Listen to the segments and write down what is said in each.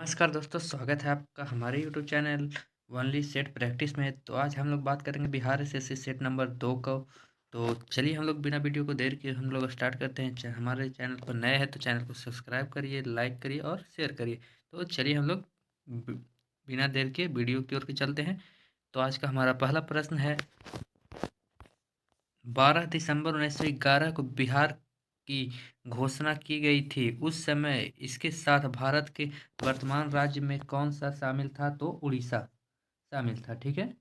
नमस्कार दोस्तों, स्वागत है आपका हमारे YouTube channel only set practice में। तो आज हम लोग बात करेंगे बिहार एसएससी सेट नंबर 2 को। तो चलिए हम लोग बिना वीडियो को देर किए हम लोग स्टार्ट करते हैं। हमारे चैनल पर नए हैं तो चैनल को सब्सक्राइब करिए, लाइक करिए और शेयर करिए। तो चलिए हम लोग बि- बिना देर के वीडियो की ओर के चलते हैं। तो आज का हमारा पहला प्रश्न है, 12 दिसंबर 1911 को बिहार की घोषणा की गई थी। उस समय इसके साथ भारत के वर्तमान राज्य में कौन सा शामिल था? तो उड़ीसा शामिल था। ठीक है।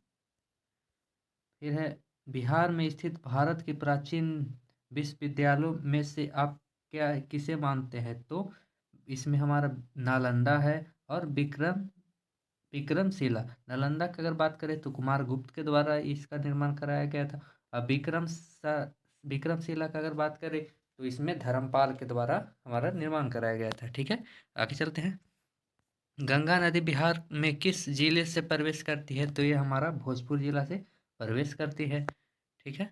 फिर है, बिहार में स्थित भारत के प्राचीन विश्वविद्यालयों में से आप क्या किसे मानते हैं? तो इसमें हमारा नालंदा है और विक्रमशिला। नालंदा की अगर बात करें तो कुमार गुप्त के द्वारा इसका निर्माण कराया गया था। और विक्रमशिला का अगर बात करें तो इसमें धर्मपाल के द्वारा हमारा निर्माण कराया गया था। ठीक है, आगे चलते हैं। गंगा नदी बिहार में किस जिले से प्रवेश करती है? तो ये हमारा भोजपुर जिला से प्रवेश करती है। ठीक है।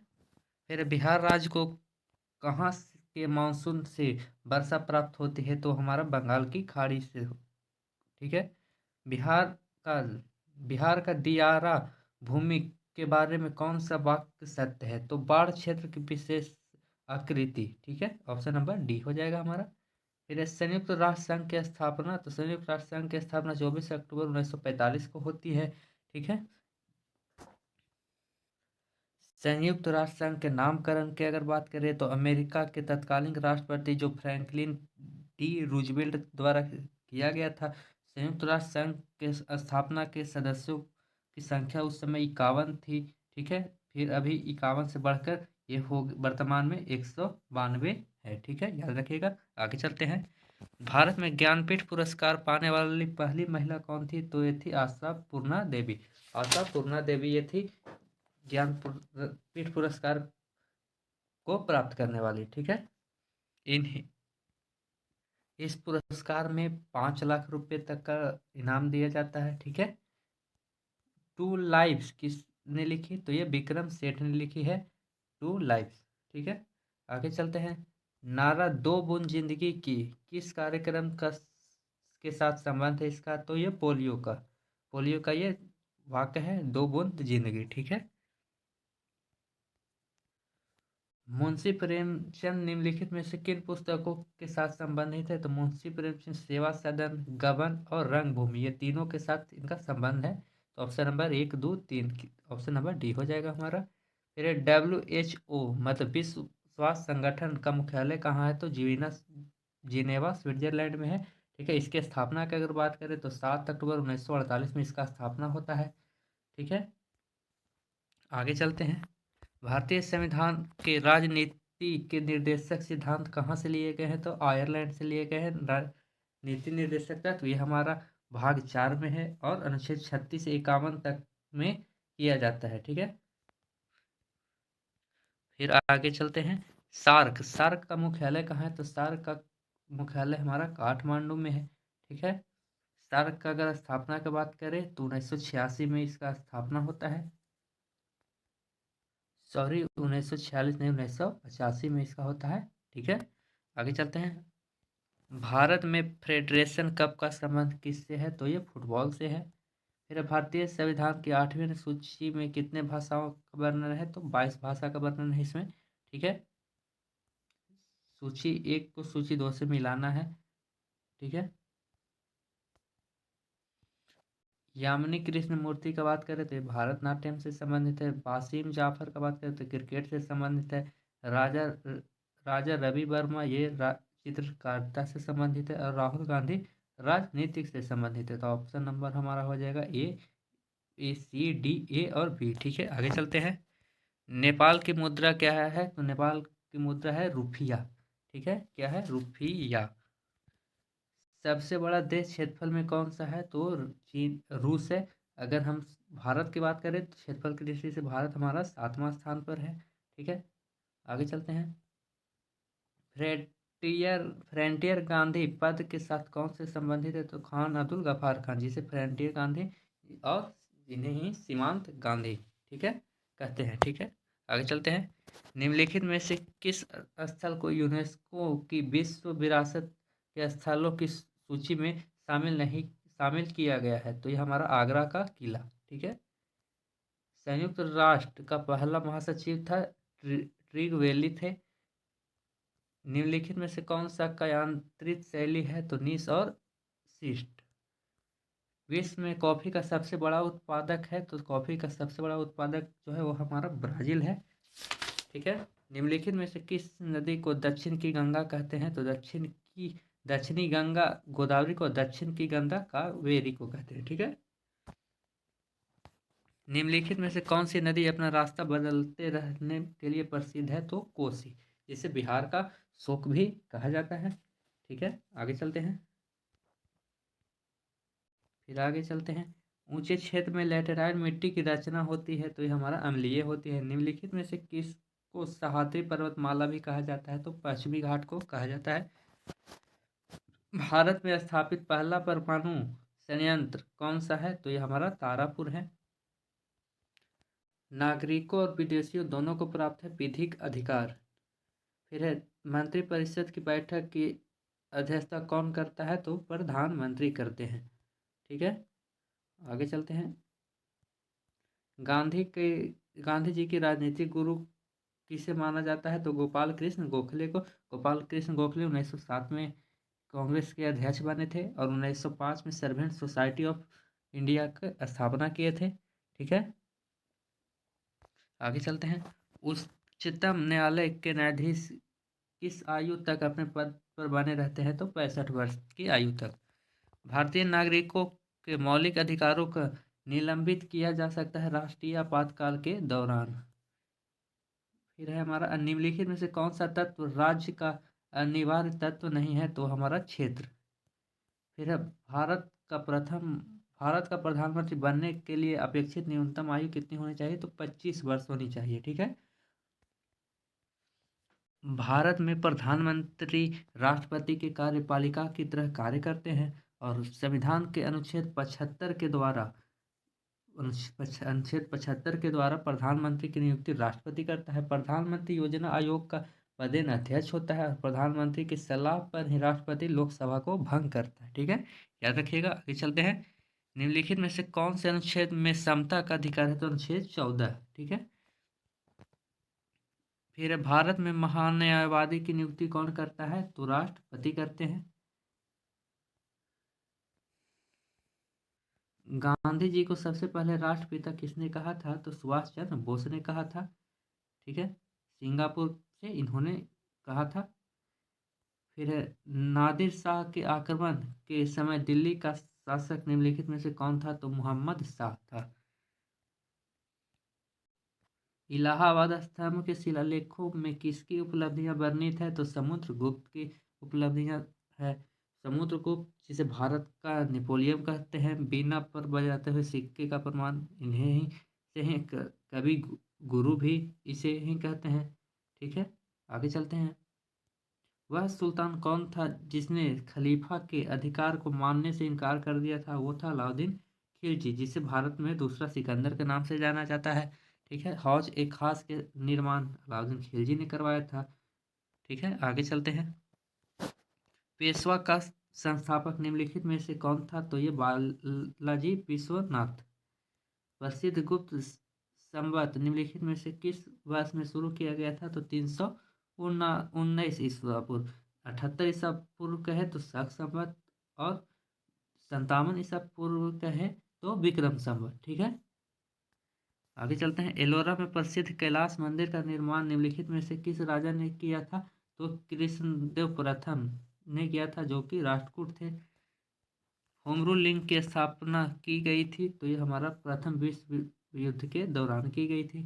फिर बिहार राज्य को कहाँ के मानसून से वर्षा प्राप्त होती है? तो हमारा बंगाल की खाड़ी से। ठीक है। बिहार का बिहार का दियारा भूमि के बारे में कौन सा वाक्य सत्य है? तो बाढ़ क्षेत्र की विशेष आकृति। ठीक है, ऑप्शन नंबर डी हो जाएगा हमारा। फिर है, संयुक्त राष्ट्र संघ की स्थापना। तो संयुक्त राष्ट्र संघ की स्थापना 24 अक्टूबर 1945 को होती है। ठीक है। संयुक्त राष्ट्र संघ के नामकरण की अगर बात करें तो अमेरिका के तत्कालीन राष्ट्रपति जो फ्रैंकलिन डी रूजवेल्ट द्वारा किया गया था। संयुक्त राष्ट्र संघ के स्थापना के सदस्यों की संख्या उस समय 51 थी। ठीक है। फिर अभी 51 से बढ़कर ये हो वर्तमान में 192 है। ठीक है, याद रखिएगा। आगे चलते हैं। भारत में ज्ञानपीठ पुरस्कार पाने वाली पहली महिला कौन थी? तो ये थी आशा पूर्णा देवी। आशा पूर्णा देवी ये थी पीठ पुरस्कार को प्राप्त करने वाली। ठीक है। इन इस पुरस्कार में 5 लाख रुपए तक का इनाम दिया जाता है। ठीक है। टू लाइव्स किसने लिखी? तो ये विक्रम सेठ ने लिखी है, टू लाइव्स। ठीक है, आगे चलते हैं। नारा दो बूंद जिंदगी की किस कार्यक्रम का के साथ संबंध है इसका? तो ये पोलियो का ये वाक्य है, दो बूंद जिंदगी। ठीक है। मुंशी प्रेमचंद निम्नलिखित में से किन पुस्तकों के साथ संबंधित है? तो मुंशी प्रेमचंद सेवा सदन, गबन और रंगभूमि, ये तीनों के साथ इनका संबंध है। तो option number 1, 2, 3, option number D हो जाएगा हमारा। फिर WHO मतलब विश्व स्वास्थ्य संगठन का मुख्यालय कहाँ है? तो जिनेवा स्विट्जरलैंड में है। ठीक है। इसकी स्थापना की अगर बात करें तो 7 अक्टूबर 1948 में इसका स्थापना होता है। ठीक है, आगे चलते हैं। भारतीय संविधान के राजनीति के निर्देशक सिद्धांत कहाँ से लिए गए हैं? तो आयरलैंड से लिए गए हैं। नीति निर्देशक तत्व ये हमारा भाग 4 में है और अनुच्छेद 36 से 51 तक में किया जाता है। ठीक है, फिर आगे चलते हैं। सार्क सार्क का मुख्यालय कहाँ है? तो सार्क का मुख्यालय हमारा काठमांडू में है। ठीक है। सार्क का अगर स्थापना की बात करें तो 1986 में इसका स्थापना होता है। सॉरी, 1946 नहीं, 1985 में इसका होता है। ठीक है, आगे चलते हैं। भारत में फेडरेशन कप का संबंध किससे है? तो ये फुटबॉल से है। फिर भारतीय संविधान की 8वीं सूची में कितने भाषाओं का वर्णन है? तो 22 भाषा का वर्णन है इसमें। ठीक है, सूची 1 को सूची 2 से मिलाना है। ठीक है। यामिनी कृष्ण मूर्ति का बात करें तो ये भारतनाट्यम से संबंधित है। वासीम जाफर का बात करें तो क्रिकेट से संबंधित है। राजा राजा रवि वर्मा ये चित्रकारिता से संबंधित है। और राहुल गांधी राजनीतिक से संबंधित है। तो ऑप्शन नंबर हमारा हो जाएगा A, C, D, A और B। ठीक है, आगे चलते हैं। नेपाल की मुद्रा क्या है? तो नेपाल की मुद्रा है रुपया। ठीक है, क्या है? रुपया। सबसे बड़ा देश क्षेत्रफल में कौन सा है? तो चीन, रूस है। अगर हम भारत की बात करें तो क्षेत्रफल की दृष्टि से भारत हमारा 7वां स्थान पर है। ठीक है, आगे चलते हैं। फ्रंटियर गांधी पद के साथ कौन से संबंधित है? तो खान अब्दुल गफार खान, जिसे फ्रंटियर गांधी और जिन्हें ही सीमांत गांधी, ठीक है, कहते हैं। ठीक है, आगे चलते हैं। निम्नलिखित में से किस स्थल को यूनेस्को की विश्व विरासत के स्थलों की सूची में शामिल नहीं शामिल किया गया है? तो ये हमारा आगरा का किला। ठीक है। संयुक्त राष्ट्र का पहला महासचिव था ट्रिगवेली थे। निम्नलिखित में से कौन सा कायांतरित शैली है? तो नीस और शिष्ट। विश्व में कॉफी का सबसे बड़ा उत्पादक है, तो कॉफी का सबसे बड़ा उत्पादक जो है वो हमारा ब्राजील है। ठीक है। निम्नलिखित में से किस नदी को दक्षिण की गंगा कहते हैं? तो दक्षिणी गंगा गोदावरी को, दक्षिण की गंगा कावेरी को कहते हैं। ठीक है। निम्नलिखित में से कौन सी नदी अपना रास्ता बदलते रहने के लिए प्रसिद्ध है? तो कोसी, जिसे बिहार का शोक भी कहा जाता है। ठीक है, आगे चलते हैं। फिर आगे चलते हैं। ऊंचे क्षेत्र में लैटेराइट मिट्टी की रचना होती है, तो ये हमारा अम्लीय होती है। निम्नलिखित में से किसको सह्याद्री पर्वतमाला भी कहा जाता है? तो पश्चिमी घाट को कहा जाता है। भारत में स्थापित पहला परमाणु संयंत्र कौन सा है? तो ये हमारा तारापुर है। नागरिकों और विदेशियों दोनों को प्राप्त है विधिक अधिकार। फिर है मंत्रिपरिषद की बैठक की अध्यक्षता कौन करता है? तो प्रधानमंत्री करते हैं। ठीक है, आगे चलते हैं। गांधी के गांधी जी के राजनीतिक गुरु किसे माना जाता है? तो गोपाल कृष्ण गोखले को। गोपाल कृष्ण गोखले 1907 में कांग्रेस के अध्यक्ष बने थे और 1905 में सर्वेंट सोसाइटी ऑफ इंडिया की स्थापना किए थे। ठीक है, आगे चलते हैं। उच्चतम न्यायालय के न्यायाधीश किस आयु तक अपने पद पर बने रहते हैं? तो 65 वर्ष की आयु तक। भारतीय नागरिकों के मौलिक अधिकारों का निलंबित किया जा सकता है राष्ट्रीय आपातकाल के दौरान। फिर है हमारा निम्नलिखित में से कौन सा तत्व राज्य का अनिवार्य तत्व नहीं है? तो हमारा क्षेत्र। फिर है भारत का प्रधानमंत्री बनने के लिए अपेक्षित न्यूनतम आयु कितनी होनी चाहिए? तो 25 वर्ष होनी चाहिए। ठीक है। भारत में प्रधानमंत्री राष्ट्रपति के कार्यपालिका की तरह कार्य करते हैं और संविधान के अनुच्छेद 75 के द्वारा प्रधानमंत्री की नियुक्ति राष्ट्रपति करता है। प्रधानमंत्री योजना आयोग का पदेन अध्यक्ष होता है और प्रधानमंत्री की सलाह पर ही राष्ट्रपति लोकसभा को भंग करता है। ठीक है, याद रखिएगा। आगे चलते हैं। निम्नलिखित में से कौन से अनुच्छेद में समता का अधिकार है? तो अनुच्छेद 14। ठीक है। फिर भारत में महान्यायवादी की नियुक्ति कौन करता है? तो राष्ट्रपति करते हैं। गांधी जी को सबसे पहले राष्ट्रपिता किसने कहा था? तो सुभाष चंद्र बोस ने कहा था। ठीक है, सिंगापुर से इन्होंने कहा था। फिर नादिर शाह के आक्रमण के समय दिल्ली का शासक निम्नलिखित में से कौन था? तो मोहम्मद शाह था। इलाहाबाद स्तंभ के शिलालेखों में किसकी उपलब्धियां वर्णित है? तो समुद्रगुप्त की उपलब्धियां है। समुद्रगुप्त जिसे भारत का नेपोलियन कहते हैं, बीना पर बजाते हुए सिक्के का प्रमाण इन्हें ही से हैं। कवि गुरु भी इसे ही कहते हैं। ठीक है, आगे चलते हैं। वह सुल्तान कौन था जिसने खलीफा के अधिकार को मानने से इनकार कर दिया था? वो था अलाउद्दीन खिलजी, जिसे भारत में दूसरा सिकंदर के नाम से जाना जाता है। ठीक है, हौज एक खास के निर्माण अलाउद्दीन खिलजी ने करवाया था। ठीक है, आगे चलते हैं। पेशवा का संस्थापक निम्नलिखित में से कौन था? तो ये बालाजी विश्वनाथ। प्रसिद्ध गुप्त संवत निम्नलिखित में से किस वर्ष में शुरू किया गया था? तो 319 ईस्वी पूर्व। 78 ईसा पूर्व कहे तो शक संवत और 57 ईसा पूर्व कहे तो विक्रम संवत। ठीक है, आगे चलते हैं। एलोरा में प्रसिद्ध कैलाश मंदिर का निर्माण निम्नलिखित में से किस राजा ने किया था? तो कृष्णदेव प्रथम ने किया था, जो कि राष्ट्रकूट थे। होमरू लिंग की स्थापना की गई थी, तो ये हमारा प्रथम विश्व युद्ध के दौरान की गई थी।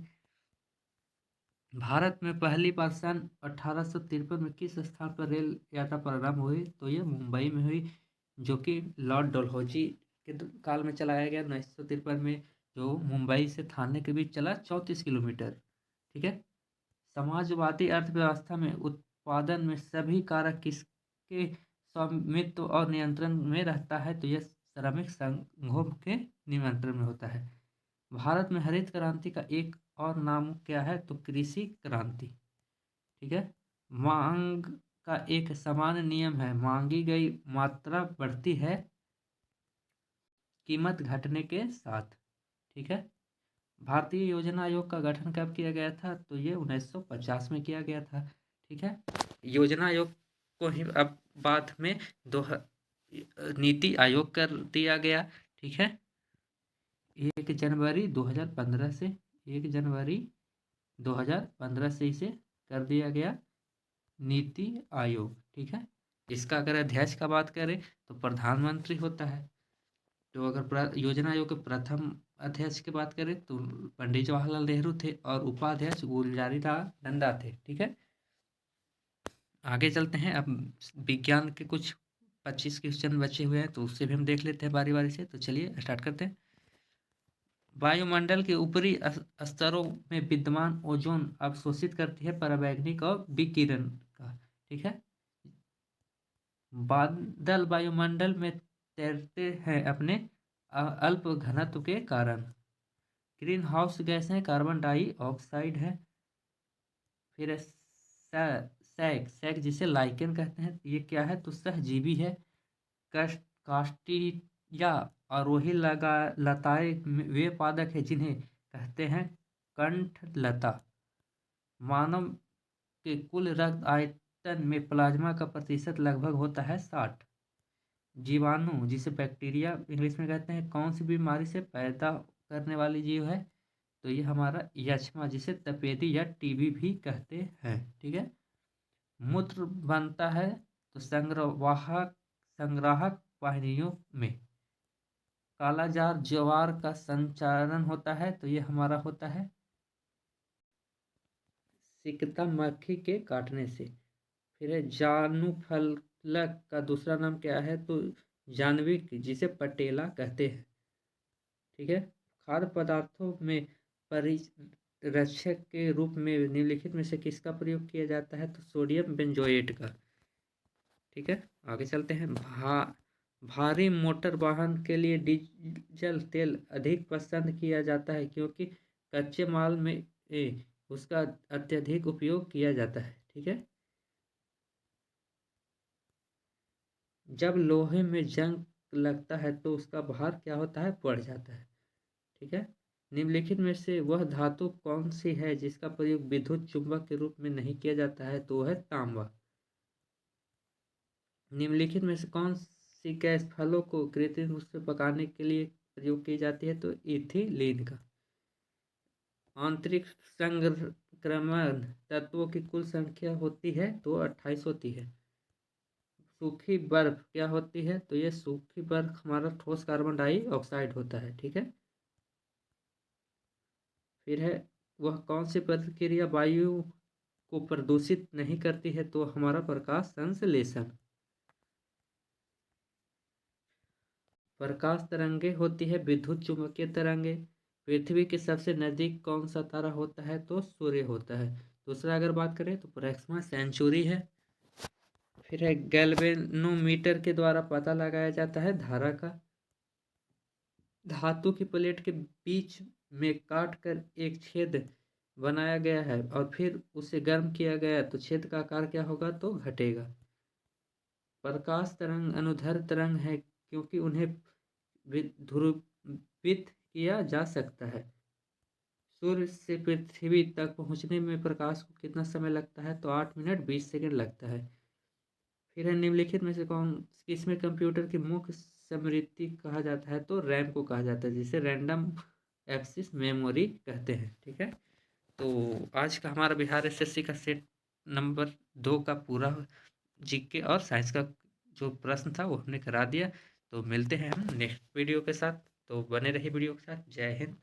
भारत में पहली बार सन 1853 में किस स्थान पर रेल यात्रा प्रारंभ हुई? तो ये मुंबई में हुई, जो कि लॉर्ड डलहौजी के काल में चलाया गया 1953 में, जो मुंबई से थाने के बीच चला 34 किलोमीटर। ठीक है। समाजवादी अर्थव्यवस्था में उत्पादन में सभी कारक किसके स्वामित्व और नियंत्रण में रहता है? तो यह श्रमिक संघों के नियंत्रण में होता है। भारत में हरित क्रांति का एक और नाम क्या है? तो कृषि क्रांति। ठीक है। मांग का एक सामान्य नियम है, मांगी गई मात्रा बढ़ती है कीमत घटने के साथ। ठीक है। भारतीय योजना आयोग का गठन कब किया गया था? तो ये 1950 में किया गया था। ठीक है। योजना आयोग को ही अब बाद में नीति आयोग कर दिया गया। ठीक है। 1 जनवरी 2015 से 1 जनवरी 2015 से इसे कर दिया गया नीति आयोग। ठीक है। इसका अगर अध्यक्ष का बात करें तो प्रधानमंत्री होता है। तो अगर योजना आयोग के प्रथम अध्यक्ष की बात करें तो पंडित जवाहरलाल नेहरू थे और उपाध्यक्ष गुलजारीलाल नंदा थे। ठीक है। आगे चलते हैं। अब विज्ञान के कुछ 25 क्वेश्चन बचे हुए हैं तो उससे भी हम देख लेते हैं बारी बारी से। तो चलिए स्टार्ट करते हैं। वायुमंडल के ऊपरी स्तरों में विद्यमान ओजोन अवशोषित करती है पराबैंगनी और विकिरण का। ठीक है। बादल वायुमंडल में तैरते हैं अपने अल्प घनत्व के कारण। ग्रीन हाउस गैसें कार्बन डाइऑक्साइड है। फिर सैक सैक जिसे लाइकेन कहते हैं, ये क्या है? तो सहजीवी है। कास्टिया आरोही लताएं वे पादप है जिन्हें कहते हैं कंठलता। मानव के कुल रक्त आयतन में प्लाज्मा का प्रतिशत लगभग होता है 60। जीवाणु जिसे बैक्टीरिया इंग्लिश में कहते हैं कौन सी बीमारी से पैदा करने वाली जीव है? तो ये हमारा यक्ष्मा जिसे तपेदी या टीबी भी कहते हैं। ठीक है। मूत्र बनता है तो संग्राहक वाहिनियों में। कालाजार ज्वार का संचारण होता है तो ये हमारा होता है सिकता मक्खी के काटने से। फिर है जानुफलक का दूसरा नाम क्या है? तो जानविक जिसे पटेला कहते हैं। ठीक है। खाद्य पदार्थों में परिरक्षक के रूप में निम्नलिखित में से किसका प्रयोग किया जाता है? तो सोडियम बेंजोएट का। ठीक है। आगे चलते हैं। भारी मोटर वाहन के लिए डीजल तेल अधिक पसंद किया जाता है क्योंकि कच्चे माल में उसका अत्यधिक उपयोग किया जाता है। ठीक है। जब लोहे में जंग लगता है तो उसका भार क्या होता है? बढ़ जाता है। ठीक है। निम्नलिखित में से वह धातु कौन सी है जिसका प्रयोग विद्युत चुंबक के रूप में नहीं किया जाता है? तो वह है तांबा। निम्नलिखित में से कौन सी गैस फलों को कृत्रिम रूप से पकाने के लिए प्रयोग की जाती है? तो इथिलीन का। आंतरिक संक्रमण तत्वों की कुल संख्या होती है तो 28 होती है। सूखी बर्फ क्या होती है? तो ये सूखी बर्फ हमारा ठोस कार्बन डाइऑक्साइड होता है। ठीक है। फिर है वह कौन सी प्रतिक्रिया वायु को प्रदूषित नहीं करती है? तो हमारा प्रकाश संश्लेषण। प्रकाश तरंगे होती है विद्युत चुंबकीय तरंगे। पृथ्वी के सबसे नजदीक कौन सा तारा होता है? तो सूर्य होता है। दूसरा अगर बात करें तो प्रैक्सिमा सेंचुरी है। फिर है गैल्वेनोमीटर के द्वारा पता लगाया जाता है धारा का। धातु की प्लेट के बीच में काट कर एक छेद बनाया गया है और फिर उसे गर्म किया गया तो छेद का आकार क्या होगा? तो घटेगा। प्रकाश तरंग अनुदैर्ध्य तरंग है क्योंकि उन्हें ध्रुवित किया जा सकता है। सूर्य से पृथ्वी तक पहुंचने में प्रकाश को कितना समय लगता है? तो 8 मिनट 20 सेकंड लगता है। फिर है निम्नलिखित में से कौन किसमें कंप्यूटर की मुख्य स्मृति कहा जाता है? तो रैम को कहा जाता है जिसे रैंडम एक्सेस मेमोरी कहते हैं। ठीक है। तो आज का हमारा बिहार एसएससी का सेट नंबर 2 का पूरा जीके और साइंस का जो प्रश्न था वो हमने करा दिया। तो मिलते हैं हम नेक्स्ट वीडियो के साथ। तो बने रहिए वीडियो के साथ। जय हिंद।